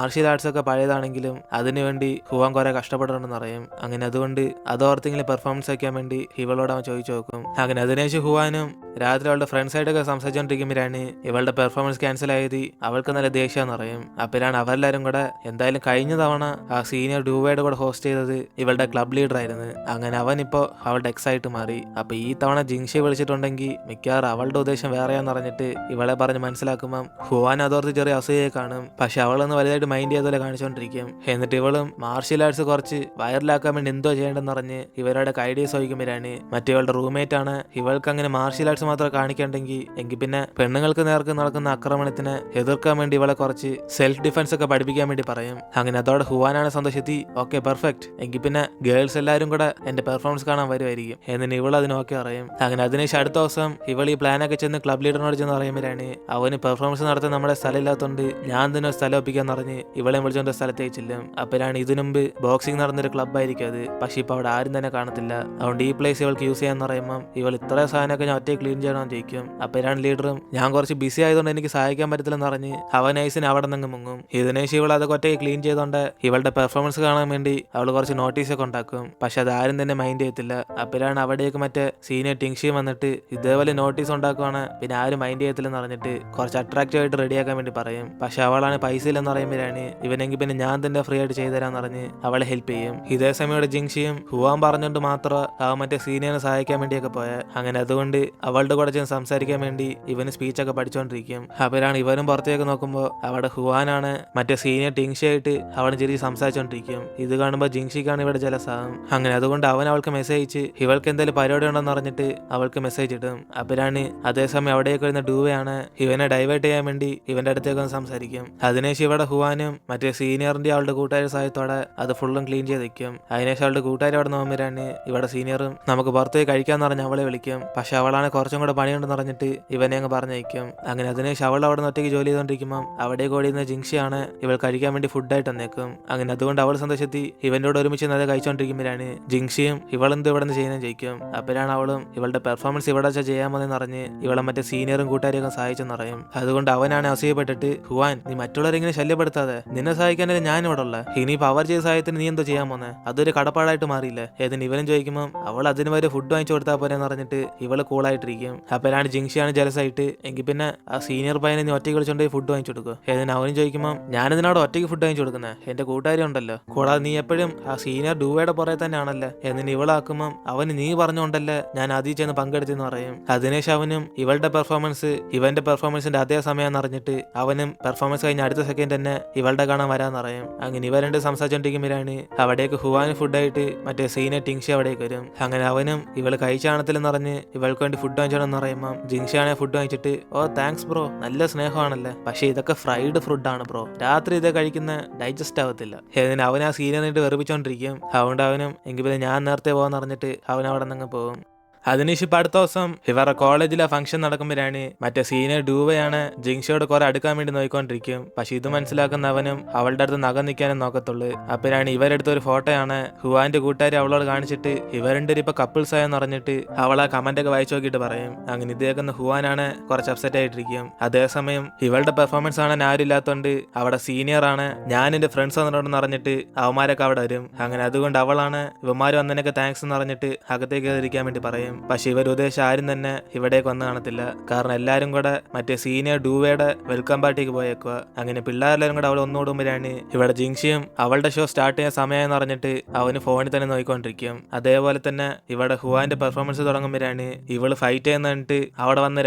Martial arts ഒക്കെ പഴയതാണെങ്കിലും അതിനുവേണ്ടി Juan കുറെ കഷ്ടപ്പെടണമെന്നറിയും. അങ്ങനെ അതുകൊണ്ട് അതോർത്തെങ്കിലും പെർഫോമൻസ് വയ്ക്കാൻ വേണ്ടി ഇവളോട് അവൻ ചോദിച്ചു നോക്കും. അങ്ങനെ അതിനുശേഷം ഹുവാനും രാത്രി അവളുടെ ഫ്രണ്ട്സായിട്ടൊക്കെ സംസാരിച്ചുകൊണ്ടിരിക്കുമ്പോഴാണ് ഇവളുടെ പെർഫോമൻസ് ക്യാൻസൽ ആയത് അവൾക്ക് നല്ല ദേഷ്യമെന്ന് അറിയും. അപ്പോഴാണ് അവരെല്ലാരും കൂടെ എന്തായാലും കഴിഞ്ഞ തവണ ആ സീനിയർ ഡൂവയുടെ കൂടെ ഹോസ്റ്റ് ചെയ്തത് ഇവളുടെ ക്ലബ് ലീഡർ ആയിരുന്നു. അങ്ങനെ അവൻ ഇപ്പോൾ അവളുടെ എക്സ് ആയിട്ട് മാറി. അപ്പൊ ഈ തവണ ജിങ്ഷയെ വിളിച്ചിട്ടുണ്ടെങ്കിൽ മിക്കവാറും അവളുടെ ഉദ്ദേശം വേറെയാന്ന് പറഞ്ഞിട്ട് ഇവളെ പറഞ്ഞ് മനസ്സിലാക്കുമ്പം ഹുവാൻ അതോർത്ത് ചെറിയ അസൂയയെ കാണും. പക്ഷെ അവളൊന്ന് വലുതായിട്ട് മൈൻഡ് ചെയ്തപോലെ കാണിച്ചുകൊണ്ടിരിക്കും. എന്നിട്ട് ഇവളും മാർഷ്യൽ ആർട്സ് കുറച്ച് വൈറലാക്കാൻ വേണ്ടി എന്തോ ചെയ്യേണ്ടെന്ന് പറഞ്ഞ് ഇവരുടെ ഐഡിയസ് ചോദിക്കുമ്പോഴാണ് മറ്റേവളുടെ റൂംമേറ്റ് ആണ് ഇവൾക്ക് അങ്ങനെ മാർഷ്യൽ ആർട്സ് മാത്രം കാണിക്കണ്ടെങ്കിൽ എങ്കിൽ പിന്നെ പെണ്ണുങ്ങൾക്ക് നേർക്ക് നടക്കുന്ന ആക്രമണത്തിനെ എതിർക്കാൻ വേണ്ടി ഇവളെ കുറച്ച് സെൽഫ് ഡിഫൻസ് ഒക്കെ പഠിപ്പിക്കാൻ വേണ്ടി പറയും. അങ്ങനെ അതോടെ ഹുവാനാണ് സന്തോഷത്തി ഓക്കെ പെർഫെക്റ്റ് എങ്കിൽ പിന്നെ ഗേൾസ് എല്ലാവരും കൂടെ എന്റെ പെർഫോമൻസ് കാണാൻ വരുമായിരിക്കും എന്നിട്ട് ഇവൾ അതിന് ഓക്കെ പറയും. അങ്ങനെ അതിനുശേഷം അടുത്ത ദിവസം ഇവൾ ഈ പ്ലാനൊക്കെ ചെന്ന് ക്ലബ് ലീഡറിനോട് ചെന്ന് പറയുമ്പോഴാണ് അവന് പെർഫോമൻസ് നടത്താൻ നമ്മുടെ സ്ഥലം ഇല്ലാത്തതുകൊണ്ട് ഞാൻ തന്നെ ഒരു സ്ഥലം ഒപ്പിക്കാന്ന് പറഞ്ഞ് ഇവളെ വിളിച്ചോണ്ട് സ്ഥലത്തേക്ക് ചെല്ലും. അപ്പോഴാണ് ഇതിനു മുമ്പ് ബോക്സിംഗ് നടന്നൊരു ക്ലബ്ബായിരിക്കും അത്. പക്ഷെ ഇപ്പൊ അവിടെ ആരും തന്നെ കാണത്തില്ല. അതുകൊണ്ട് ഈ പ്ലേസ് ഇവൾക്ക് യൂസ് ചെയ്യാന്ന് പറയുമ്പോൾ ഇവൾ ഇത്ര സാധനമൊക്കെ ഞാൻ ഒറ്റ ക്ലീൻ ചെയ്യണമെന്ന് ചോദിക്കും. അപ്പോഴാണ് ലീഡറും ഞാൻ കുറച്ച് ബിസി ആയതുകൊണ്ട് എനിക്ക് സഹായിക്കാൻ പറ്റത്തില്ലെന്ന് പറഞ്ഞ് അവൻ ഐസിന് അവിടെ നിന്ന് മുങ്ങും. ഇതിനേശം ഇവൾ അതൊക്കെ ഒറ്റയ്ക്ക് ക്ലീൻ ചെയ്തോണ്ട് ഇവളുടെ പെർഫോമൻസ് കാണാൻ വേണ്ടി അവൾ കുറച്ച് നോട്ടീസൊക്കെ ഉണ്ടാക്കും. പക്ഷെ അത് ആരും തന്നെ മൈൻഡ് ചെയ്യത്തില്ല. അപ്പോഴാണ് അവിടേക്ക് മറ്റേ സീനിയർ ടിങ്ഷിയും വന്നിട്ട് ഇതേപോലെ നോട്ടീസ് ഉണ്ടാക്കുവാണ് പിന്നെ ആരും മൈൻഡ് ചെയ്യത്തില്ലെന്ന് പറഞ്ഞിട്ട് കുറച്ച് അട്രാക്റ്റീവ് ആയിട്ട് റെഡിയാക്കാൻ വേണ്ടി പറയും. പക്ഷെ അവളാണ് പൈസ ഇല്ലെന്ന് പറയുമ്പോഴാണ് ഇവനെങ്കിൽ പിന്നെ ഞാൻ തന്നെ ഫ്രീ ആയിട്ട് ചെയ്തുതരാന്ന് പറഞ്ഞ് അവളെ ഹെൽപ്പ് ചെയ്യും. ഇതേ സമയം ജിങ്ഷിയും ഹുവാൻ പറഞ്ഞുകൊണ്ട് മാത്രം അവൻ മറ്റേ സീനിയറിനെ സഹായിക്കാൻ വേണ്ടിയൊക്കെ പോയ. അങ്ങനെ അതുകൊണ്ട് അവളുടെ കൂടെ ചെന്ന് സംസാരിക്കാൻ വേണ്ടി ഇവന് സ്പീച്ചൊക്കെ പഠിച്ചുകൊണ്ടിരിക്കും. അപ്പോഴാണ് ഇവനും പുറത്തേക്ക് നോക്കുമ്പോൾ അവിടെ ഹുവാനാണ് മറ്റേ സീനിയർ ടിങ്ഷിയായിട്ട് അവൻ ചിരിച്ച് സംസാരിച്ചുകൊണ്ടിരിക്കും. ഇത് കാണുമ്പോൾ ജിങ്ഷിക്കാണ് ഇവിടെ ജലസാകും. അങ്ങനെ അതുകൊണ്ട് അവൻ അവൾക്ക് മെസ്സേജ് അയച്ച് ഇവൾക്ക് എന്തെങ്കിലും പരിപാടി ഉണ്ടെന്ന് പറഞ്ഞിട്ട് അവൾക്ക് മെസ്സേജ് ഇടും. അപ്പോഴാണ് അതേസമയം അവിടേക്ക് വരുന്ന ഡൂവയാണ് ഇവനെ ഡൈവേർട്ട് ചെയ്യാൻ വേണ്ടി ഇവന്റെ അടുത്തേക്ക് ഒന്ന് സംസാരിക്കും. അതിനുശേഷം ഇവിടെ ഹുവാനും മറ്റേ സീനിയറിന്റെ അവളുടെ കൂട്ടുകാരുടെ സഹായത്തോടെ അത് ഫുള്ളും ക്ലീൻ ചെയ്ത് വെക്കും. അതിനുശേഷം അവളുടെ കൂട്ടുകാർ അവിടെ നോക്കുമ്പോഴാണ് ഇവിടെ സീനിയറും നമുക്ക് പുറത്തേക്ക് കഴിക്കാന്ന് പറഞ്ഞ് അവളെ വിളിക്കും. പക്ഷെ അവളാണ് കുറച്ചും കൂടെ പണിയുണ്ടെന്ന് പറഞ്ഞിട്ട് ഇവനെ അങ്ങ് പറഞ്ഞയക്കും. അങ്ങനെ അതിനുശേഷം അവൾ അവിടെ നിന്ന് ഒറ്റയ്ക്ക് ജോലി ചെയ്തുകൊണ്ടിരിക്കുമ്പോൾ അവിടെ ഓടിയുന്ന ജിങ്ഷിയാണ് ഇവൾ കഴിക്കാൻ വേണ്ടി ഫുഡായിട്ട് വന്നേക്കും. അങ്ങനെ അതുകൊണ്ട് അവൾ സന്തോഷത്തി ഇവന്റെ കൂടെ ഒരുമിച്ച് അത് കഴിച്ചുകൊണ്ടിരിക്കുമ്പോഴാണ് ജിങ്ഷിയും ഇവളെന്ത് ഇവിടെ നിന്ന് ചെയ്യുന്നതെന്ന് ചോദിക്കും. അപ്പോഴാണ് അവളും ഇവളുടെ പെർഫോമൻസ് ഇവിടെ വെച്ചാൽ ചെയ്യാമെന്ന് പറഞ്ഞ് ഇവളെ മറ്റേ സീനിയറും കൂട്ടുകാരെയൊക്കെ സഹായിച്ചെന്ന് പറയും. അതുകൊണ്ട് അവനാണ് അസൂയപ്പെട്ടിട്ട് ഹുവാൻ നീ മറ്റുള്ളവരെങ്ങനെ ശല്യപ്പെടുത്താതെ നിന്നെ സഹായിക്കാനല്ലേ ഞാൻ ഇവിടെ ഉള്ള ഇനിയിപ്പോൾ അവർ ചെയ്ത സഹായത്തിന് നീ എന്തോ ചെയ്യാൻ പോന്നെ അതൊരു കടപ്പാടായിട്ട് മാറിയില്ലേ ഏതിന് ഇവനും ചോദിക്കുമ്പോൾ അവൾ അതിന് വരെ ഫുഡ് വാങ്ങിച്ചു കൊടുത്താൽ പോരെന്ന് പറഞ്ഞിട്ട് ഇവള് കൂളായിട്ടിരിക്കും. അപ്പോഴാണ് ജിങ്ഷിയാണ് ജലസായിട്ട് എങ്കിൽ പിന്നെ ആ സീനിയർ പയ്യനെ നീ ഒറ്റയ്ക്ക് വിളിച്ചോണ്ട് ഫുഡ് വാങ്ങിച്ചു കൊടുക്കും. ഏതിന് അവനും ചോദിക്കുമ്പോൾ ഞാനിതിനോട് ഒറ്റയ്ക്ക് ഫുഡ് വാങ്ങിച്ചു കൊടുക്കുന്നത് എന്റെ കൂട്ടുകാരി ഉണ്ടല്ലോ കൂടാതെ നീ എപ്പോഴും ആ സീനിയർ ഡൂവയുടെ പുറകെ തന്നെയാണല്ലേ എന്നിന് ഇവളാക്കുമ്പോൾ അവന് നീ പറഞ്ഞുകൊണ്ടല്ലേ ഞാൻ അതിൽ ചെന്ന് പങ്കെടുത്തെന്ന് പറയും. അതിനുശേഷം അവനും ഇവളുടെ പെർഫോമൻസ് ഇവന്റെ പെർഫോമൻസിന്റെ അതേ സമയം അറിഞ്ഞിട്ട് അവനും പെർഫോമൻസ് കഴിഞ്ഞ അടുത്ത സെക്കൻഡ് തന്നെ ഇവളുടെ കാണാൻ വരാന്ന് പറയും. അങ്ങനെ ഇവ രണ്ട് സംസാരിച്ചോണ്ടിരിക്കുമ്പോഴാണ് അവിടേക്ക് ഹുവാന് ഫുഡായിട്ട് മറ്റേ സീനിയർ ടിങ്ഷി അവിടേക്ക് വരും. അങ്ങനെ അവനും ഇവള് കഴിച്ചാണത്തില്ലെന്ന് പറഞ്ഞ് ഇവൾക്ക് വേണ്ടി ഫുഡ് വാങ്ങിച്ചോണെന്ന് പറയുമ്പോൾ ജിങ്ഷിയാണെ ഫുഡ് വാങ്ങിച്ചിട്ട് ഓ താങ്ക്സ് ബ്രോ നല്ല സ്നേഹമാണല്ലേ പക്ഷെ ഇതൊക്കെ ഫ്രൈഡ് ഫുഡ് ആണ് ബ്രോ രാത്രി ഇത് കഴിക്കുന്ന ഡൈജസ്റ്റ് ആവത്തില്ല. ഏതിന് അവൻ ആ സീനിയറിനായിട്ട് വെറുപ്പിച്ചോണ്ടിരിക്കും. അതുകൊണ്ട് അവനും എങ്കിൽ പിന്നെ ഞാൻ നേരത്തെ പോകാന്ന് പറഞ്ഞിട്ട് അവൻ അവിടെ നിന്ന് പോകും. അതിനുശേഷം ഇപ്പം അടുത്ത ദിവസം ഇവരുടെ കോളേജിലെ ഫംഗ്ഷൻ നടക്കുമ്പോഴാണ് മറ്റേ സീനിയർ ഡൂവയാണ് ജിങ്ഷിയോട് കുറെ അടുക്കാൻ വേണ്ടി നോക്കിക്കൊണ്ടിരിക്കും. പക്ഷെ ഇത് മനസ്സിലാക്കുന്ന അവനും അവളുടെ അടുത്ത് നഖം നിൽക്കാനും നോക്കത്തുള്ളൂ. അപ്പോഴാണ് ഇവരെടുത്ത ഒരു ഫോട്ടോയാണ് ഹുവാന്റെ കൂട്ടുകാരി അവളോട് കാണിച്ചിട്ട് ഇവരുടെ ഇപ്പൊ കപ്പിൾസ് ആയെന്ന് പറഞ്ഞിട്ട് അവളെ കമന്റ് ഒക്കെ വായിച്ചു നോക്കിയിട്ട് പറയും. അങ്ങനെ ഇതേക്കുന്ന ഹുവാനാണ് കുറച്ച് അപ്സെറ്റ് ആയിട്ടിരിക്കും. അതേസമയം ഇവളുടെ പെർഫോമൻസ് ആണ് ആരും ഇല്ലാത്തതുകൊണ്ട് അവിടെ സീനിയർ ആണ് ഞാൻ എന്റെ ഫ്രണ്ട്സ് വന്നിട്ടുണ്ടെന്ന് പറഞ്ഞിട്ട് അവന്മാരൊക്കെ അവിടെ വരും. അങ്ങനെ അതുകൊണ്ട് അവളാണ് ഇവന്മാർ വന്നതിനൊക്കെ താങ്ക്സ് എന്ന് പറഞ്ഞിട്ട് അകത്തേക്ക് ഇരിക്കാൻ വേണ്ടി പറയും. പക്ഷെ ഇവർ ഉദ്ദേശിച്ച ആരും തന്നെ ഇവിടേക്ക് വന്ന് കാണത്തില്ല. കാരണം എല്ലാരും കൂടെ മറ്റേ സീനിയർ ഡൂവയുടെ വെൽക്കം പാർട്ടിക്ക് പോയേക്കുക. അങ്ങനെ പിള്ളേരെല്ലാരും കൂടെ അവൾ ഒന്നുകൂടുമ്പോഴാണ് ഇവിടെ ജിങ്ഷിയും അവളുടെ ഷോ സ്റ്റാർട്ട് ചെയ്യാൻ സമയമെന്ന് പറഞ്ഞിട്ട് അവന് ഫോണിൽ തന്നെ നോക്കിക്കൊണ്ടിരിക്കും. അതേപോലെ തന്നെ ഇവിടെ ഹുവാന്റെ പെർഫോമൻസ് തുടങ്ങുമ്പോഴാണ് ഇവള് ഫൈറ്റ് ചെയ്യുന്നിട്ട് അവിടെ വന്ന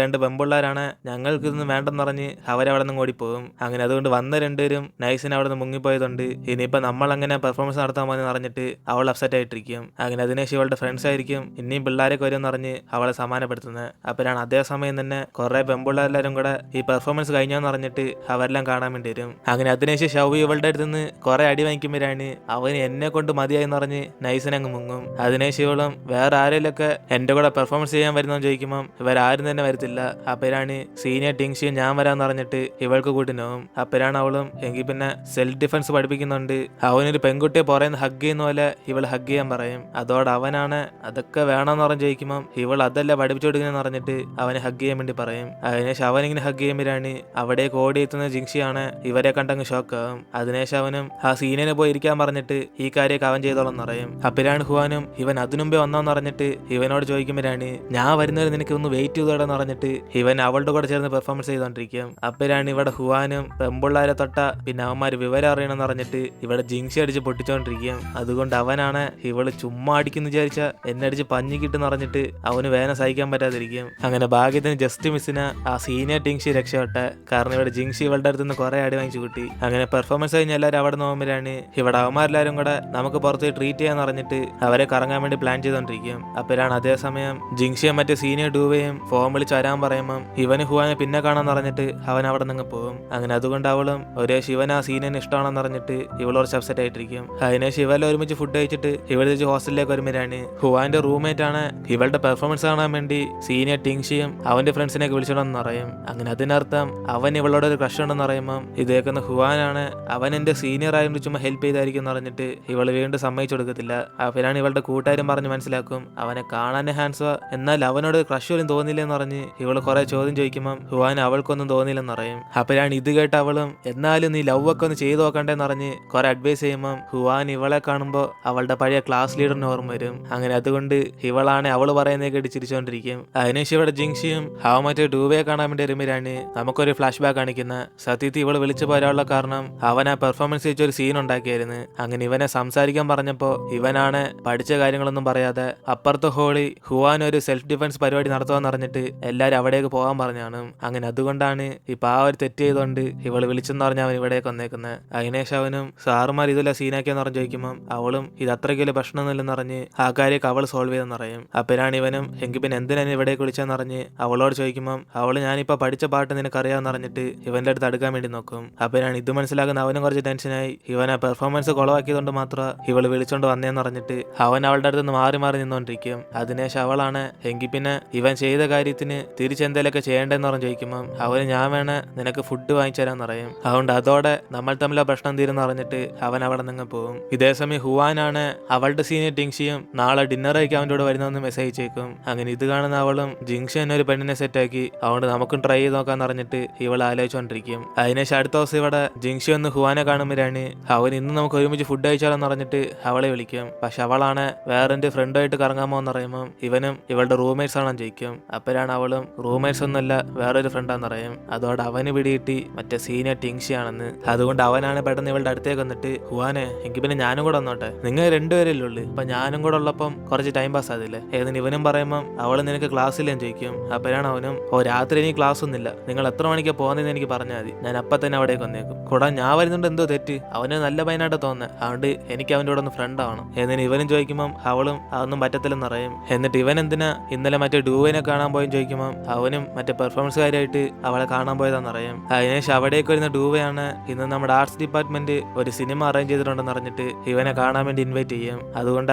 രണ്ട് പെമ്പിള്ളാരാണ് ഞങ്ങൾക്ക് ഇതൊന്നും വേണ്ടെന്ന് പറഞ്ഞ് അവരവിടെ നിന്ന് ഓടിപ്പോകും. അങ്ങനെ അതുകൊണ്ട് വന്ന രണ്ടുപേരും നൈസിന് അവിടെ നിന്ന് മുങ്ങിപ്പോയതുകൊണ്ട് ഇനിയിപ്പോൾ നമ്മൾ അങ്ങനെ പെർഫോമൻസ് നടത്താൻ പോകുന്ന പറഞ്ഞിട്ട് അവൾ അപ്സെറ്റ് ആയിട്ടിരിക്കും. അങ്ങനെ അതിനുശേഷം ഇവളുടെ ഫ്രണ്ട്സ് ആയിരിക്കും ഇനിയും പിള്ളേരൊക്കെ വരും വരില്ലെന്ന് പറഞ്ഞ് അവളെ സമാധാനപ്പെടുത്തുന്നത്. അപ്പോഴാണ് അതേസമയം തന്നെ കുറെ പെമ്പിള്ളേരെല്ലാരും കൂടെ ഈ പെർഫോമൻസ് കഴിഞ്ഞാന്ന് പറഞ്ഞിട്ട് അവരെല്ലാം കാണാൻ വേണ്ടി വരും. അങ്ങനെ അതിനുശേഷം ഷൗവി ഇവളുടെ അടുത്ത് നിന്ന് കുറെ അടി വാങ്ങിക്കുമ്പോഴാണ് അവന് എന്നെ കൊണ്ട് മതിയായെന്ന് പറഞ്ഞ് നൈസിനങ്ങ് മുങ്ങും. അതിനുശേഷം ഇവളും വേറെ ആരെങ്കിലൊക്കെ എന്റെ കൂടെ പെർഫോമൻസ് ചെയ്യാൻ വരുന്നതെന്ന് ചോദിക്കുമ്പോൾ ഇവരാരും തന്നെ വരത്തില്ല. അപ്പോഴാണ് സീനിയർ ടിങ്ഷിയും ഞാൻ വരാന്ന് പറഞ്ഞിട്ട് ഇവൾക്ക് കൂട്ടിനാവും. അപ്പോഴാണ് അവളും എങ്കിൽ പിന്നെ സെൽഫ് ഡിഫൻസ് പഠിപ്പിക്കുന്നുണ്ട്, അവനൊരു പെൺകുട്ടിയെ പുറയുന്ന ഹഗ് ചെയ്യുന്ന പോലെ ഇവൾ ഹഗ് ചെയ്യാൻ പറയും. അതോടെ അവനാണ് അതൊക്കെ വേണമെന്ന് പറഞ്ഞ് ചോദിക്കുമ്പോൾ ഇവൾ അതല്ല പഠിപ്പിച്ചു കൊടുക്കുന്നതെന്ന് പറഞ്ഞിട്ട് അവനെ ഹഗ് ചെയ്യാൻ വേണ്ടി പറയും. അതിനുശേഷം അവനിങ്ങനെ ഹഗ് ചെയ്യുമ്പോഴാണ് അവിടേക്ക് ഓടിയെത്തുന്ന ജിങ്ഷിയാണ് ഇവരെ കണ്ടങ്ങ് ഷോക്കാവും. അതിനുശേഷം അവനും ആ സീനിയനെ പോയി ഇരിക്കാൻ പറഞ്ഞിട്ട് ഈ കാര്യമൊക്കെ അവൻ ചെയ്തോളം പറയും. അപ്പോഴാണ് ഹുവാനും ഇവൻ അതിനുമ്പേ വന്നോന്ന് പറഞ്ഞിട്ട് ഇവനോട് ചോദിക്കുമ്പോഴാണ് ഞാൻ വരുന്നവരെ നിനക്ക് ഒന്ന് വെയിറ്റ് ചെയ്തോടെന്ന് പറഞ്ഞിട്ട് ഇവൻ അവളുടെ കൂടെ ചേർന്ന് പെർഫോമൻസ് ചെയ്തോണ്ടിരിക്കും. അപ്പോഴാണ് ഇവിടെ ഹുവാനും പെമ്പിള്ളാരെ തൊട്ട പിന്നെ അവന്മാര് വിവരം അറിയണമെന്ന് പറഞ്ഞിട്ട് ഇവിടെ ജിങ്ഷി അടിച്ച് പൊട്ടിച്ചോണ്ടിരിക്കും. അതുകൊണ്ട് അവനാണ് ഇവള് ചുമ്മാ അടിക്കുന്നു വിചാരിച്ച എന്നെ അടിച്ച് പഞ്ഞി കിട്ടുന്ന പറഞ്ഞിട്ട് അവന് വേദന സഹിക്കാൻ പറ്റാതിരിക്കും. അങ്ങനെ ഭാഗ്യത്തിന് ജസ്റ്റ് മിസ്സിന് ആ സീനിയർ ടിങ്ഷി രക്ഷപ്പെട്ടെ. കാരണം ഇവിടെ ജിങ്ഷി ഇവളുടെ അടുത്ത് നിന്ന് കുറെ അടി വാങ്ങിച്ചു കിട്ടി. അങ്ങനെ പെർഫോമൻസ് കഴിഞ്ഞ് എല്ലാവരും അവിടെ നോക്കുമ്പോഴാണ് ഇവിടെ അവന്മാരെല്ലാരും കൂടെ നമുക്ക് പുറത്ത് ട്രീറ്റ് ചെയ്യാന്ന് പറഞ്ഞിട്ട് അവരെ കറങ്ങാൻ വേണ്ടി പ്ലാൻ ചെയ്തോണ്ടിരിക്കും. അപ്പോഴാണ് അതേസമയം ജിങ്ഷിയെ മറ്റേ സീനിയർ ഡൂവയും ഫോം വിളിച്ച് വരാൻ പറയുമ്പോൾ ഇവന് ഹുവാനെ പിന്നെ കാണാന്ന് പറഞ്ഞിട്ട് അവൻ അവിടെ നിന്ന് പോകും. അങ്ങനെ അതുകൊണ്ട് അവളും ഒരേ ശിവൻ ആ സീനിയറിന് ഇഷ്ടമാണെന്ന് പറഞ്ഞിട്ട് ഇവൾ കുറച്ച് അപ്സെറ്റ് ആയിട്ടിരിക്കും. അതിനെ ശിവല ഒരുമിച്ച് ഫുഡ് കഴിച്ചിട്ട് ഇവൾ തിരിച്ച് ഹോസ്റ്റലിലേക്ക് വരുമ്പോഴാണ് ഹുവാന്റെ റൂംമേറ്റ് ആണ് ഇവളുടെ പെർഫോമൻസ് കാണാൻ വേണ്ടി സീനിയർ ടിങ്ഷിയും അവന്റെ ഫ്രണ്ട്സിനെയൊക്കെ വിളിച്ചിടണമെന്ന് പറയും. അങ്ങനെ അതിനർത്ഥം അവൻ ഇവളോട് ഒരു ക്രഷ് ഉണ്ടെന്ന് പറയുമ്പോൾ ഇതേക്കുന്ന ഹുവാനാണ് അവൻ എന്റെ സീനിയർ ആയതുകൊണ്ട് ചുമ്മാ ഹെൽപ്പ് ചെയ്തായിരിക്കും എന്ന് പറഞ്ഞിട്ട് ഇവള് വീണ്ടും സമ്മതിച്ചു കൊടുക്കത്തില്ല. അവരാണ് ഇവളുടെ കൂട്ടുകാരും പറഞ്ഞ് മനസ്സിലാക്കും അവനെ കാണാൻ ഹാൻഡ്സോ എന്നാൽ അവനോട് ക്രഷ് പോലും തോന്നില്ലെന്ന് പറഞ്ഞ് ഇവള് കുറെ ചോദ്യം ചോദിക്കുമ്പോൾ ഹുവാൻ അവൾക്കൊന്നും തോന്നിയില്ലെന്ന് പറയും. അപ്പോഴാണ് ഇത് കേട്ട് അവളും എന്നാലും നീ ലവ് ഒക്കെ ഒന്ന് ചെയ്തു നോക്കണ്ടേന്ന് പറഞ്ഞ് കുറെ അഡ്വൈസ് ചെയ്യുമ്പോൾ ഹുവാൻ ഇവളെ കാണുമ്പോൾ അവളുടെ പഴയ ക്ലാസ് ലീഡറിന് ഓർമ്മ വരും. അങ്ങനെ അതുകൊണ്ട് ഇവളാണ് അവള് പറയുന്നതൊക്കെ കേട്ട് ചിരിച്ചോണ്ടിരിക്കും. അതിനുശേഷം ഇവിടെ ജിങ്ഷിയും മറ്റേ ഡൂബയെ കാണാൻ വേണ്ടി വരുമ്പോഴാണ് നമുക്കൊരു ഫ്ലാഷ് ബാക്ക് കാണിക്കുന്ന സത്യത്തിൽ ഇവള് വിളിച്ചു പോരാനുള്ള കാരണം അവൻ ആ പെർഫോമൻസ് വെച്ചൊരു സീൻ ഉണ്ടാക്കിയായിരുന്നു. അങ്ങനെ ഇവനെ സംസാരിക്കാൻ പറഞ്ഞപ്പോ ഇവനാണ് പഠിച്ച കാര്യങ്ങളൊന്നും പറയാതെ അപ്പുറത്തെ ഹോളി ഹുവാൻ ഒരു സെൽഫ് ഡിഫൻസ് പരിപാടി നടത്തുവാന്ന് പറഞ്ഞിട്ട് എല്ലാരും അവിടേക്ക് പോകാൻ പറഞ്ഞാണ്. അങ്ങനെ അതുകൊണ്ടാണ് ഇപ്പൊ ആ ഒരു തെറ്റ് ചെയ്തോണ്ട് ഇവള് വിളിച്ചെന്ന് പറഞ്ഞ അവൻ ഇവിടേക്ക് വന്നേക്കുന്നത്. അതിനേശം അവനും സാറുമാർ ഇതെല്ലാം സീനാക്കിയെന്ന് പറഞ്ഞ് ചോദിക്കുമ്പോൾ അവളും ഇത് അത്രയ്ക്ക് വലിയ പ്രശ്നമൊന്നുമില്ലെന്ന് പറഞ്ഞ് ആ കാര്യമൊക്കെ അവൾ സോൾവ് ചെയ്തെന്ന് പറയും. അപ്പോഴാണ് ഇവനും എങ്കിൽ പിന്നെ എന്തിനാണ് ഇവിടേക്ക് വിളിച്ചെന്ന് പറഞ്ഞ് അവളോട് ചോദിക്കുമ്പോൾ അവള് ഞാനിപ്പോ പഠിച്ച പാട്ട് നിനക്ക് അറിയാമെന്ന് പറഞ്ഞിട്ട് ഇവന്റെ അടുത്ത് അടുക്കാൻ വേണ്ടി നോക്കും. അപ്പോഴാണ് ഇത് മനസ്സിലാക്കുന്ന അവനും കുറച്ച് ടെൻഷനായി ഇവൻ ആ പെർഫോമൻസ് കുളവാക്കിയതുകൊണ്ട് മാത്രം ഇവള് വിളിച്ചോണ്ട് വന്നേന്ന് പറഞ്ഞിട്ട് അവൻ അവളുടെ അടുത്ത് നിന്ന് മാറി മാറി നിന്നോണ്ടിരിക്കും. അതിനേശം അവളാണ് എങ്കിൽ പിന്നെ ഇവൻ ചെയ്ത കാര്യത്തിന് തിരിച്ചെന്തേലൊക്കെ ചെയ്യേണ്ടെന്ന് പറഞ്ഞ് ചോദിക്കുമ്പോൾ അവന് ഞാൻ വേണ നിനക്ക് ഫുഡ് വാങ്ങിച്ചു തരാന്ന് പറയും. അതുകൊണ്ട് അതോടെ നമ്മൾ തമ്മിൽ ആ പ്രശ്നം തീരുന്ന് പറഞ്ഞിട്ട് അവൻ അവിടെ നിന്ന് പോകും. ഇതേസമയം ഹുവാനാണ് അവളുടെ സീനിയർ ടിങ്ഷിയും നാളെ ഡിന്നർ കഴിക്കാൻ അവൻ്റെ കൂടെ വരുന്നതെന്ന് മെസ്സേജ് ചെയ്യും. അങ്ങനെ ഇത് കാണുന്ന അവളും ജിങ്ഷി തന്നെ ഒരു പെണ്ണിനെ സെറ്റാക്കി അതുകൊണ്ട് നമുക്കും ട്രൈ ചെയ്ത് നോക്കാന്ന് പറഞ്ഞിട്ട് ഇവൾ ആലോചിച്ചോണ്ടിരിക്കും. അതിനേശം അടുത്ത ദിവസം ഇവിടെ ജിങ്ഷി ഒന്ന് ഹുവാനെ കാണുമ്പോഴാണ് അവൻ ഇന്ന് നമുക്ക് ഒരുമിച്ച് ഫുഡ് കഴിച്ചാലെന്ന് പറഞ്ഞിട്ട് അവളെ വിളിക്കും. പക്ഷെ അവളാണ് വേറെ എന്റെ ഫ്രണ്ടുമായിട്ട് കറങ്ങാമോ എന്ന് പറയുമ്പോൾ ഇവനും ഇവളുടെ റൂംമേറ്റ്സ് ആണെന്ന് ചോദിക്കും. അപ്പോഴാണ് അവളും റൂംമേറ്റ്സ് ഒന്നുമല്ല വേറൊരു ഫ്രണ്ടാന്ന് പറയും. അതോടെ അവന് പിടികിട്ടി മറ്റേ സീനിയർ ടിങ്ഷി ആണെന്ന്. അതുകൊണ്ട് അവനാണ് പെട്ടെന്ന് ഇവളുടെ അടുത്തേക്ക് വന്നിട്ട് ഹുവാനെ എങ്കിൽ പിന്നെ ഞാനും കൂടെ വന്നോട്ടെ, നിങ്ങൾ രണ്ടുപേരല്ലേ ഉള്ളു, അപ്പൊ ഞാനും കൂടെ ഉള്ളപ്പം കുറച്ച് ടൈം പാസ് ആതില്ലേ ഏതിന് ഇവനും പറയുമ്പോൾ അവള് നിനക്ക് ക്ലാസ്സില്ലെന്ന് ചോദിക്കും. അപ്പോഴാണ് അവനും രാത്രി എനിക്ക് ക്ലാസ് ഒന്നുമില്ല, നിങ്ങൾ എത്ര മണിക്കാ പോകുന്നതെന്ന് എനിക്ക് പറഞ്ഞാൽ മതി, ഞാൻ അപ്പൊ തന്നെ അവിടേക്ക് വന്നേക്കും. കൂടാ ഞാൻ വരുന്നുണ്ട് എന്തോ തെറ്റ്, അവന് നല്ല പൈനായിട്ട് തോന്നുന്നത്, അതുകൊണ്ട് എനിക്ക് അവൻ്റെ കൂടെ ഒന്ന് ഫ്രണ്ട് ആവണം എന്നിന് ഇവനും ചോദിക്കുമ്പോൾ അവളും അതൊന്നും പറ്റത്തില്ലെന്ന് പറയും. എന്നിട്ട് ഇവൻ എന്തിനാ ഇന്നലെ മറ്റേ ഡൂവിനെ കാണാൻ പോയെന്ന് ചോദിക്കുമ്പോൾ അവനും മറ്റേ പെർഫോമൻസ് കാര്യമായിട്ട് അവളെ കാണാൻ പോയതാന്ന് അറിയാം. അതിനുശേഷം അവിടേക്ക് വരുന്ന ഡൂവയാണ് ഇന്ന് നമ്മുടെ ആർട്സ് ഡിപ്പാർട്ട്മെന്റ് ഒരു സിനിമ അറേഞ്ച് ചെയ്തിട്ടുണ്ടെന്ന് പറഞ്ഞിട്ട് ഇവനെ കാണാൻ വേണ്ടി ഇൻവൈറ്റ് ചെയ്യും. അതുകൊണ്ട്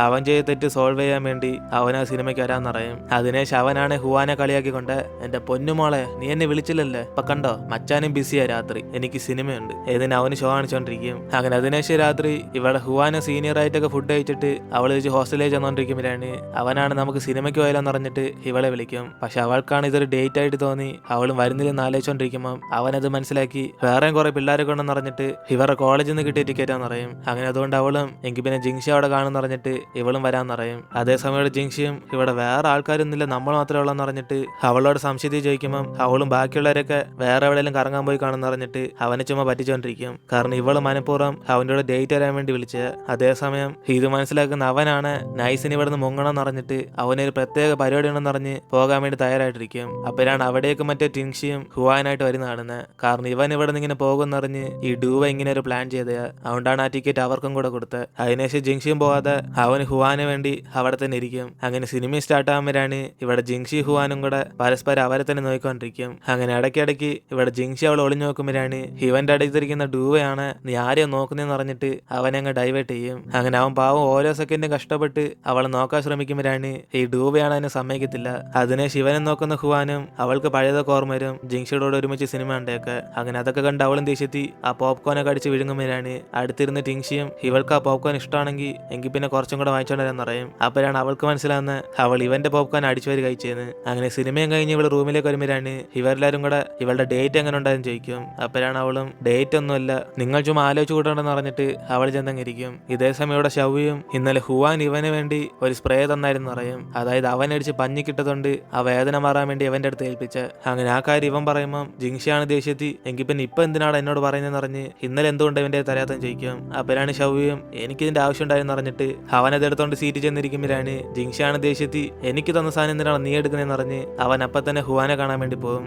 അവൻ ചെയ്ത തെറ്റ് സോൾവ് ചെയ്യാൻ വേണ്ടി അവൻ ആ സിനിമയ്ക്ക് വരാന്നറിയും. അതിനുശേഷം അവനാണ് ഹുവാനെ കളിയാക്കിക്കൊണ്ട് എന്റെ പൊന്നുമോളെ നീ എന്നെ വിളിച്ചില്ലല്ലേ, ഇപ്പൊ കണ്ടോ മച്ചാനും ബിസിയാ, രാത്രി എനിക്ക് സിനിമയുണ്ട് ഏതിന് അവന് ഷോ കാണിച്ചോണ്ടിരിക്കും. അങ്ങനെ അതിനുശേഷം രാത്രി ഇവിടെ ഹുവാനെ സീനിയർ ആയിട്ടൊക്കെ ഫുഡ് കഴിച്ചിട്ട് അവൾ വെച്ച് ഹോസ്റ്റലിൽ ചെന്നോണ്ടിരിക്കുമ്പോഴാണ് അവനാണ് നമുക്ക് സിനിമയ്ക്ക് പോയാലെന്ന് പറഞ്ഞിട്ട് ഇവളെ വിളിക്കും. പക്ഷെ അവൾക്കാണ് ഇതൊരു ഡേറ്റ് ആയിട്ട് തോന്നി അവളും വരുന്നില്ലെന്ന് ആലോചിച്ചോണ്ടിരിക്കുമ്പോൾ അവനത് മനസ്സിലാക്കി വേറെയും കുറെ പിള്ളേരെ കൊണ്ടെന്ന് പറഞ്ഞിട്ട് ഇവരുടെ കോളേജിൽ നിന്ന് കിട്ടിയ ടിക്കറ്റാന്ന് പറയും. അങ്ങനെ അതുകൊണ്ട് അവളും എങ്കിൽ പിന്നെ ജിങ്ഷി അവിടെ കാണുമെന്ന് പറഞ്ഞിട്ട് ഇവളും വരാന്ന് പറയും. അതേസമയം ജിങ്ഷിയും ഇവിടെ വേറെ ആൾക്കാരൊന്നുമില്ല നമ്മൾ മാത്രമേ ഉള്ളെന്ന് പറഞ്ഞിട്ട് അവളോട് സംശയത്തിൽ ചോദിക്കുമ്പോൾ അവളും ബാക്കിയുള്ളവരൊക്കെ വേറെ എവിടെയെങ്കിലും കറങ്ങാൻ പോയി കാണുമെന്ന് പറഞ്ഞിട്ട് അവന് അവനെ ചുമ്മാ പറ്റിച്ചോണ്ടിരിക്കും. കാരണം ഇവള് മനഃപൂർവ്വം അവൻ്റെ കൂടെ ഡേറ്റ് വരാൻ വേണ്ടി വിളിച്ച്. അതേസമയം ഇത് മനസ്സിലാക്കുന്ന അവനാണ് നൈസിന് ഇവിടുന്ന് മുങ്ങണം പറഞ്ഞിട്ട് അവനൊരു പ്രത്യേക പരിപാടി ഉണ്ടെന്ന് പറഞ്ഞ് പോകാൻ വേണ്ടി തയ്യാറായിട്ടിരിക്കും. അപ്പോഴാണ് അവിടേക്ക് മറ്റേ ടിൻഷിയും ഹുവാനായിട്ട് വരുന്ന കാണുന്നത്. കാരണം ഇവൻ ഇവിടെ നിന്ന് ഇങ്ങനെ പോകുന്നറിഞ്ഞ് ഈ ഡൂവ ഇങ്ങനെ ഒരു പ്ലാൻ ചെയ്തത്. അതുകൊണ്ടാണ് ആ ടിക്കറ്റ് അവർക്കും കൂടെ കൊടുത്തത്. അതിനുശേഷം ജിങ്ഷിയും പോകാതെ അവന് ഹുവാന് വേണ്ടി അവിടെ തന്നെ ഇരിക്കും. അങ്ങനെ സിനിമ സ്റ്റാർട്ട് ആകുമ്പോഴാണ് ഇവിടെ ജിങ്ഷി ഹുവാനും കൂടെ പരസ്പരം അവരെ തന്നെ നോക്കിക്കൊണ്ടിരിക്കും. അങ്ങനെ ഇടയ്ക്കിടയ്ക്ക് ഇവിടെ ജിങ്ഷി അവൾ ഒളിഞ്ഞു നോക്കുമ്പോഴാണ് ഇവന്റെ അടുത്തിരിക്കുന്ന ഡൂവയാണ് നീ ആരെയും നോക്കുന്നതെന്ന് പറഞ്ഞിട്ട് അവനെ അങ്ങ് ഡൈവേർട്ട് ചെയ്യും. അങ്ങനെ അവൻ പാവം ഓരോ സെക്കൻഡും കഷ്ടപ്പെട്ട് അവളെ നോക്കാൻ ശ്രമിക്കുമ്പോഴാണ് ഈ ഡൂവയാണ് അതിനെ സമ്മതിക്കത്തില്ല. അതിനെ ശിവനെ നോക്കുന്ന ഹുവാനും അവൾക്ക് പഴയതൊക്കെ ഓർമ്മ വരും, ജിങ്ഷിയോട് ഒരുമിച്ച് സിനിമ ഉണ്ടൊക്കെ. അങ്ങനെ അതൊക്കെ കണ്ട് അവളും ദേഷ്യത്തി ആ പോപ്കോണൊക്കെ അടിച്ച് വിഴുങ്ങുമ്പോഴാണ് അടുത്തിരുന്ന് ടിങ്ഷിയും ഇവൾക്ക് ആ പോപ്കോൺ ഇഷ്ടമാണെങ്കിൽ എങ്കിൽ പിന്നെ കുറച്ചും കൂടെ വാങ്ങിച്ചോണ്ടെന്ന് പറയും. അപ്പോഴാണ് അവൾക്ക് മനസ്സിലാവുന്ന അവൾ ഇവന്റെ പോപ്കോൺ അടിച്ചു വരി കഴിച്ചതെന്ന്. അങ്ങനെ സിനിമയും കഴിഞ്ഞ് ഇവൾ റൂമിലേക്ക് വരുമ്പോഴാണ് ഇവരെല്ലാരും കൂടെ ഇവളുടെ ഡേറ്റ് എങ്ങനെ ഉണ്ടായെന്ന് ചോദിക്കും. അപ്പോഴാണ് അവളും ഡേറ്റ് ഒന്നുമില്ല, നിങ്ങൾ ചുമ്മാ ആലോചിച്ച് കൂട്ടണ്ടെന്ന് പറഞ്ഞിട്ട് അവൾ ചെന്നങ്ങിരിക്കും. ഇതേ സമയം ഇവിടെ ഷവ്വിയും ഇന്നലെ ഹുവാൻ ഇവന് വേണ്ടി ഒരു സ്പ്രേ തന്നായിരുന്നു പറയും. അതായത് അവനടിച്ച് പഞ്ഞിക്കിട്ടതുകൊണ്ട് ആ വേദന മാറാൻ വേണ്ടി അവന്റെ അടുത്ത് ഏൽപ്പിച്ച. അങ്ങനെ ആ കാര്യം ഇവൻ പറയുമ്പം ജിങ്ഷിയാണ് ദേഷ്യത്തി എങ്കിൽ പിന്നെ ഇപ്പൊ എന്തിനാണ് എന്നോട് പറയുന്നതെന്ന് പറഞ്ഞ് ഇന്നലെ എന്തുകൊണ്ട് ഇവന്റെ തരാത്തെന്ന് ചോദിക്കും. അപ്പോഴാണ് ഷവ്വിയും എനിക്കിതിന്റെ ആവശ്യം ഉണ്ടായെന്ന് പറഞ്ഞിട്ട് അവനതെടുത്തോണ്ട് സീറ്റ് ചെന്നിരിക്കുമ്പോഴാണ് ജിങ്ഷിയാണ് ദേഷ്യത്തി എനിക്ക് തന്ന സാധനം എന്തിനാണ് നീ എടുക്കുന്നതെന്ന് പറഞ്ഞ് അവൻ അപ്പം തന്നെ ഹുവാനെ കാണാൻ വേണ്ടി പോകും.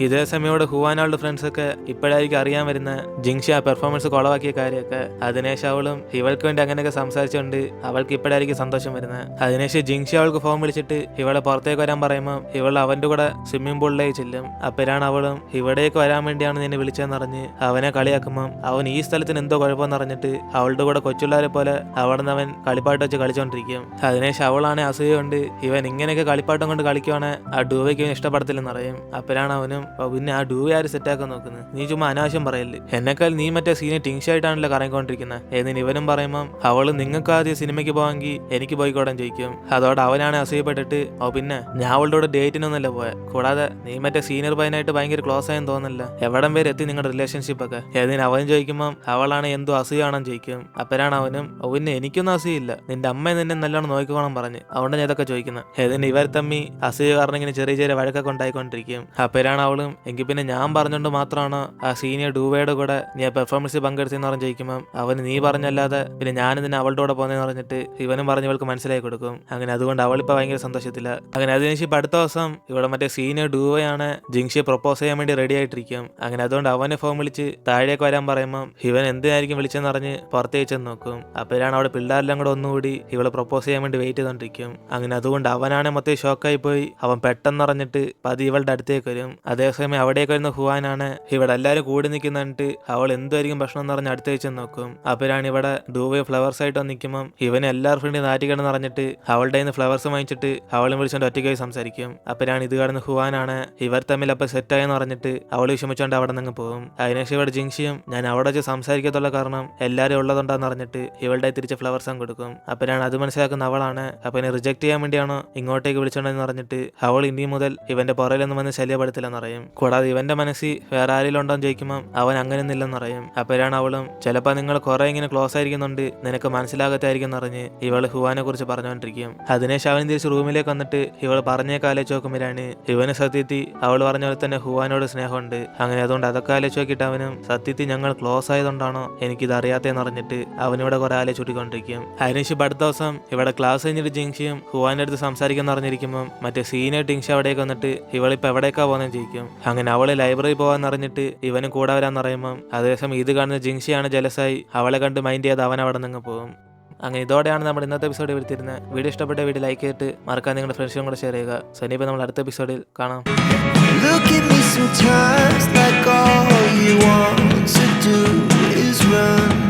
ഇതേ സമയോടെ ഹുവാനോളുടെ ഫ്രണ്ട്സൊക്കെ ഇപ്പോഴായിരിക്കും അറിയാൻ വരുന്ന ജിങ്ഷി ആ പെർഫോമൻസ് കുളവാക്കിയ കാര്യമൊക്കെ. അതിനേശം അവളും ഇവൾക്ക് വേണ്ടി അങ്ങനെയൊക്കെ സംസാരിച്ചുകൊണ്ട് അവൾക്ക് ഇപ്പോഴായിരിക്കും സന്തോഷം വരുന്നത്. അതിനുശേഷം ജിങ്ഷി അവൾക്ക് ഫോൺ വിളിച്ചിട്ട് ഇവളെ പുറത്തേക്ക് വരാൻ പറയുമ്പോൾ ഇവൾ അവന്റെ കൂടെ സ്വിമ്മിംഗ് പൂളിലേക്ക് ചെല്ലും. അപ്പോഴാണ് അവളും ഇവിടേക്ക് വരാൻ വേണ്ടിയാണ് നിന്നെ വിളിച്ചതെന്ന് പറഞ്ഞ് അവനെ കളിയാക്കുമ്പോൾ അവൻ ഈ സ്ഥലത്തിന് എന്തോ കുഴപ്പമെന്ന് പറഞ്ഞിട്ട് അവളുടെ കൂടെ കൊച്ചുള്ളവരെ പോലെ അവിടെ നിന്ന് അവൻ കളിപ്പാട്ട് വെച്ച് കളിച്ചോണ്ടിരിക്കും. അതിനുശേഷം അവളാണ് അസൂയ കൊണ്ട് ഇവൻ ഇങ്ങനെയൊക്കെ കളിപ്പാട്ടം കൊണ്ട് കളിക്കുവാണ് ആ ഡൂവയ്ക്ക് ഇവൻ ഇഷ്ടപ്പെടത്തില്ലെന്ന് പറയും. അപ്പോഴാണ് അവനും പിന്നെ ആ ഡൂവ ആര് സെറ്റാക്കാൻ നോക്കുന്നത്, നീ ചുമ്മാ അനാവശ്യം പറയല്ലേ, എന്നെക്കാൾ നീ മറ്റേ സീനെ ടിങ്ഷായിട്ടാണല്ലോ കറങ്ങിക്കൊണ്ടിരിക്കുന്നത് എന്നിന് ഇവനും പറയുമ്പം അവള് നിങ്ങൾക്ക് ആദ്യം സിനിമയ്ക്ക് പോവാമെങ്കിൽ എനിക്ക് പോയിക്കോടാൻ ചോദിക്കും. അതോടെ അവനാണ് അസൂയപ്പെട്ടിട്ട് പിന്നെ ഞാൻ അവളുടെ കൂടെ ഡേറ്റിനൊന്നല്ല പോയ, കൂടാതെ നീ മറ്റേ സീനിയർ പയ്യനായിട്ട് ഭയങ്കര ക്ലോസ് ആയെന്ന് തോന്നുന്നില്ല, എവിടം വരെ എത്തി നിങ്ങളുടെ റിലേഷൻഷിപ്പ് ഒക്കെ ഏതിന് അവൻ ചോദിക്കുമ്പം അവളാണ് എന്തോ അസൂയാണെന്ന് ചോദിക്കും. അപ്പോഴാണ് അവനും പിന്നെ എനിക്കൊന്നും അസൂയില്ല, നിന്റെ അമ്മ നിന്നെ നല്ലോണം നോക്കിക്കോണം പറഞ്ഞ് അതുകൊണ്ട് ഞാൻ ഇതൊക്കെ ചോദിക്കുന്നത്. ഏതിന് ഇവർ തമ്മി അസൂയ കാരണം ഇങ്ങനെ ചെറിയ ചെറിയ വഴക്കൊക്കെ ഉണ്ടായിക്കൊണ്ടിരിക്കും. അപ്പോഴാണ് അവളും എങ്കിൽ പിന്നെ ഞാൻ പറഞ്ഞുകൊണ്ട് മാത്രമാണ് ആ സീനിയർ ഡൂവയുടെ കൂടെ നീ പെർഫോമൻസിൽ പങ്കെടുത്തെന്ന് പറഞ്ഞ് ചോദിക്കുമ്പോൾ അവന് നീ പറഞ്ഞല്ലാതെ പിന്നെ ഞാൻ ഇതിനെ അവളുടെ കൂടെ പോകുന്നതെന്ന് പറഞ്ഞിട്ട് ഇവനും പറഞ്ഞ് ഇവൾക്ക് മനസ്സിലാക്കി കൊടുക്കും. അങ്ങനെ അതുകൊണ്ട് അവളിപ്പോൾ ഭയങ്കര സന്തോഷത്തില്ല. അങ്ങനെ അതിനുശേഷം ഇപ്പം അടുത്ത ദിവസം ഇവിടെ മറ്റേ സീനിയർ ഡൂവയാണ് ജിങ്ഷിയെ പ്രൊപ്പോസ് ചെയ്യാൻ വേണ്ടി റെഡി ആയിട്ടിരിക്കും. അങ്ങനെ അതുകൊണ്ട് അവനെ ഫോൺ വിളിച്ച് താഴേക്ക് വരാൻ പറയുമ്പോൾ ഇവൻ എന്തിനായിരിക്കും വിളിച്ചെന്ന് പറഞ്ഞ് പുറത്തേക്ക് ചെന്ന് നോക്കും. അപ്പോഴാണ് അവിടെ പിള്ളേരെല്ലാം കൂടെ ഒന്നുകൂടി ഇവളെ പ്രൊപ്പോസ് ചെയ്യാൻ വേണ്ടി വെയിറ്റ് ചെയ്തോണ്ടിരിക്കും. അങ്ങനെ അതുകൊണ്ട് അവനാണ് മൊത്തം ഷോക്കായി പോയി അവൻ പെട്ടെന്ന് അറിഞ്ഞിട്ട് പതി ഇവളുടെ അടുത്തേക്ക് വരും. അതേസമയം അവിടേക്ക് വരുന്ന ഹുവാനാണ് ഇവിടെ എല്ലാവരും കൂടി നിൽക്കുന്നിട്ട് അവൾ എന്തായിരിക്കും ഭക്ഷണം എന്ന് പറഞ്ഞ് അടുത്തേക്ക് ചെന്ന് നോക്കും. അപ്പോഴാണ് ഇവിടെ ഡൂവെ ഫ്ലവേഴ്സ് ആയിട്ട് നിൽക്കുമ്പോൾ ഇവന് എല്ലാവരും ഫ്രണ്ട് നാറ്റിക്കിടന്ന് പറഞ്ഞിട്ട് അവളുടെ നിന്ന് ഫ്ലവേഴ്സ് വാങ്ങിച്ചിട്ട് അവളും വിളിച്ചോണ്ട് ഒറ്റയ്ക്കായി സംസാരിക്കും. അപ്പോഴാണ് ഇത് കാണുന്ന ഹുവാനാണ് ഇവർ തമ്മിൽ അപ്പം സെറ്റായെന്ന് പറഞ്ഞിട്ട് അവൾ വിഷമിച്ചോണ്ട് അവിടെ നിന്ന് പോകും. അതിനുശേഷം ഇവിടെ ജിങ്ഷിയും ഞാൻ അവിടെ വെച്ച് സംസാരിക്കത്തുള്ള കാരണം എല്ലാവരും ഉള്ളതുണ്ടാന്ന് പറഞ്ഞിട്ട് ഇവളുടെ തിരിച്ച് ഫ്ലവേഴ്സും കൊടുക്കും. അപ്പോഴാണ് അത് മനസ്സിലാക്കുന്ന അവളാണ് അപ്പൊ എന്നെ റിജക്ട് ചെയ്യാൻ വേണ്ടിയാണോ ഇങ്ങോട്ടേക്ക് വിളിച്ചോണ്ടെന്ന് പറഞ്ഞിട്ട് അവൾ ഇനി മുതൽ ഇവന്റെ പുറയിലൊന്നും വന്ന് ശല്യപ്പെടുത്തില്ലെന്ന് പറയും. കൂടാതെ ഇവന്റെ മനസ്സിൽ വേറെ ആരെങ്കിലും ഉണ്ടോന്ന് ചോദിക്കുമ്പോൾ അവൻ അങ്ങനെയൊന്നുമില്ലെന്ന് പറയും. അപ്പോഴാണ് അവളും ചിലപ്പോൾ നിങ്ങൾ കുറെ ഇങ്ങനെ ക്ലോസ് ആയിരിക്കുന്നുണ്ട് നിനക്ക് മനസ്സിലാകത്തായിരിക്കും പറഞ്ഞ് ഇവള് ഹുവാനെ കുറിച്ച് പറഞ്ഞുകൊണ്ടിരിക്കും. അതിനുശേഷം അവൻ തിരിച്ച് റൂമിലേക്ക് വന്നിട്ട് ഇവൾ പറഞ്ഞേക്ക് ആലോചിച്ച് നോക്കുമ്പോഴാണ് ഇവന് സത്യത്തിൽ അവൾ പറഞ്ഞ പോലെ തന്നെ ഹുവാനോട് സ്നേഹമുണ്ട്. അങ്ങനെ അതുകൊണ്ട് അതൊക്കെ ആലോചിച്ച് നോക്കിയിട്ട് അവനും സത്യത്തിൽ ഞങ്ങൾ ക്ലോസ് ആയതുകൊണ്ടാണോ എനിക്കിത് അറിയാത്തതെന്ന് പറഞ്ഞിട്ട് അവനിവിടെ കുറെ ആലോചിച്ചുകൊണ്ടിരിക്കും. അതിനുശേഷം അടുത്ത ദിവസം ഇവിടെ ക്ലാസ് കഴിഞ്ഞിട്ട് ജിങ്ഷിയും ഹുവാന്റെ അടുത്ത് സംസാരിക്കാൻ പറഞ്ഞിരിക്കുമ്പോൾ മറ്റേ സീനിയർ ടിങ്ഷി അവിടേക്ക് വന്നിട്ട് ഇവളിപ്പോൾ എവിടേക്കാ പോകുന്നതെന്ന് ചോദിക്കും. അങ്ങനെ അവള് ലൈബ്രറി പോകാൻ അറിഞ്ഞിട്ട് ഇവനും കൂടെ വരാൻ പറയുമ്പം അതേസമയം ഇത് കാണുന്ന ജിങ്ഷിയാണ് ജലസായി അവളെ കണ്ട് മൈൻഡ് ചെയ്ത് അവൻ അവിടെ നിന്ന് പോകും. അങ്ങനെ ഇതോടെയാണ് നമ്മുടെ ഇന്നത്തെ എപ്പിസോഡ് വരുത്തിരുന്നത്. വീഡിയോ ഇഷ്ടപ്പെട്ട വീഡിയോ ലൈക്ക് ചെയ്തിട്ട് മറക്കാൻ നിങ്ങളുടെ ഫ്രണ്ട്സിനും കൂടെ ഷെയർ ചെയ്യുക. സോ ഇനിയിപ്പോൾ നമ്മൾ അടുത്ത എപ്പിസോഡിൽ കാണാം. Look at me sometimes like all you want to do is run